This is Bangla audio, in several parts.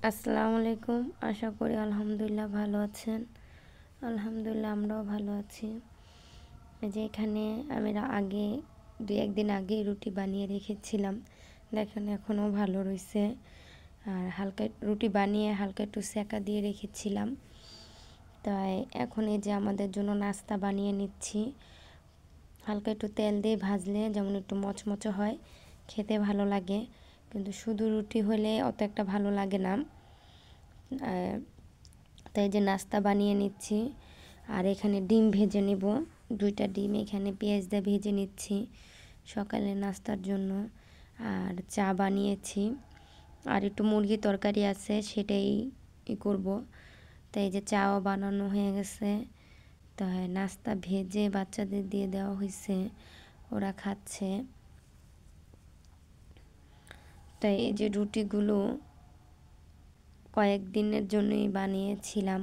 আসসালামু আলাইকুম। আশা করি আলহামদুলিল্লাহ ভালো আছেন। আলহামদুলিল্লাহ আমরাও ভালো আছি। এই যে এখানে আমি আগে 2-1 দিন আগেই রুটি বানিয়ে রেখেছিলাম, দেখেন এখনও ভালো রয়েছে। আর হালকা রুটি বানিয়ে হালকা একটু সেকা দিয়ে রেখেছিলাম। তাই এখন এই যে আমাদের জন্য নাস্তা বানিয়ে নিচ্ছি। হালকা একটু তেল দিয়ে ভাজলে যেমন একটু মচমচে হয়, খেতে ভালো লাগে, কিন্তু শুধু রুটি হলে অত একটা ভালো লাগে না। তাই যে নাস্তা বানিয়ে নিচ্ছি। আর এখানে ডিম ভেজে নেব, 2টা ডিম এখানে পেঁয়াজ দিয়ে ভেজে নিচ্ছি সকালে নাস্তার জন্য। আর চা বানিয়েছি, আর একটু মুরগি তরকারি আছে সেটাই করব। তাই যে চাও বানানো হয়ে গেছে। তাই নাস্তা ভেজে বাচ্চাদের দিয়ে দেওয়া হয়েছে, ওরা খাচ্ছে। তাই এই যে রুটিগুলো কয়েকদিনের জন্যই বানিয়েছিলাম,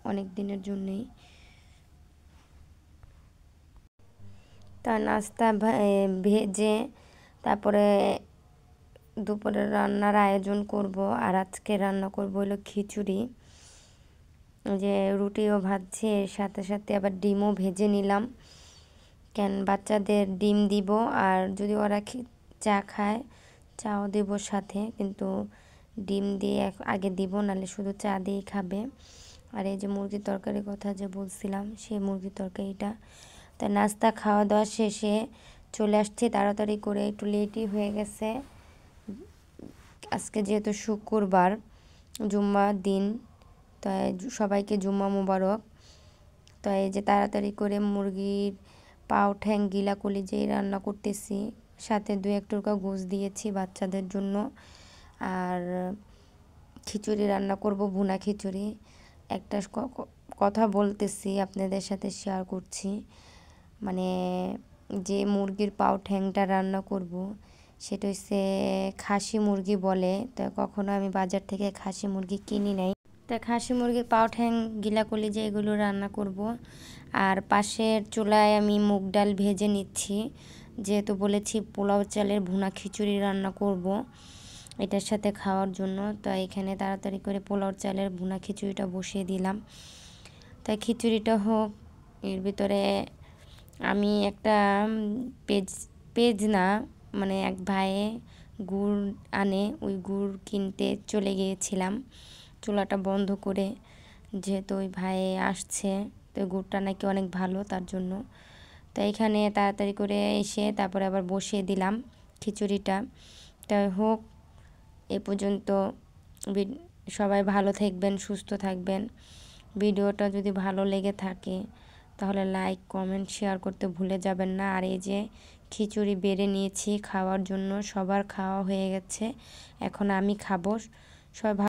অনেক দিনের জন্যই। তা নাস্তা ভেজে তারপরে দুপুরে রান্নার আয়োজন করব। আর আজকে রান্না করব হলো খিচুড়ি। যে রুটিও ভাজছি, এর সাথে সাথে আবার ডিমও ভেজে নিলাম, কেন বাচ্চাদের ডিম দিব। আর যদি ওরা চা খায় চাও দেব সাথে, কিন্তু ডিম দিয়ে আগে দিব, নাহলে শুধু চা দিয়েই খাবে। আর এই যে মুরগির তরকারির কথা যে বলছিলাম, সেই মুরগির তরকারিটা। তাই নাস্তা খাওয়া দাওয়া শেষে চলে আসছি তাড়াতাড়ি করে, একটু লেটই হয়ে গেছে। আজকে যেহেতু শুক্রবার, জুম্মার দিন, তাই সবাইকে জুম্মা মুবারক। তাই এই যে তাড়াতাড়ি করে মুরগির পাও ঠ্যাং গিলা কলিজাই রান্না করতেছি, সাথে 2-1 টুকরা গোশ দিয়েছি বাচ্চাদের জন্য। আর খিচুড়ি রান্না করব, ভুনা খিচুড়ি। একটা কথা বলতেছি আপনাদের সাথে শেয়ার করছি, মানে যে মুরগির পাও ঠ্যাংটা রান্না করব সেটা হচ্ছে খাসি মুরগি বলে। তা কখনো আমি বাজার থেকে খাসি মুরগি কিনি নাই। তা খাসি মুরগির পাও ঠ্যাং গিলা কলিজা এগুলো রান্না করব। আর পাশের চুলায় আমি মুগ ডাল ভেজে নিচ্ছি, যেহেতু বলেছি পোলাও চালের ভুনা খিচুড়ি রান্না করব এটার সাথে খাওয়ার জন্য। তাই এখানে তাড়াতাড়ি করে পোলাও চালের ভুনা খিচুড়িটা বসিয়ে দিলাম। তাই খিচুড়িটা হোক, এর ভিতরে আমি একটা পেজ না, মানে এক ভাইয়ে গুড় আনে, ওই গুড় কিনতে চলে গিয়েছিলাম চুলাটা বন্ধ করে, যেহেতু ওই ভাই আসছে। তো গুড়টা নাকি অনেক ভালো, তার জন্য। তো এখানে তাড়াতাড়ি করে এসে তারপরে আবার বসিয়ে দিলাম খিচুড়িটা। তাই হোক, এ পর্যন্ত। সবাই ভালো থাকবেন, সুস্থ থাকবেন। ভিডিওটা যদি ভালো লেগে থাকে তাহলে লাইক, কমেন্ট, শেয়ার করতে ভুলে যাবেন না। আর এই যে খিচুড়ি বেড়ে নিয়েছি খাওয়ার জন্য, সবার খাওয়া হয়ে গেছে, এখন আমি খাবো। সবাই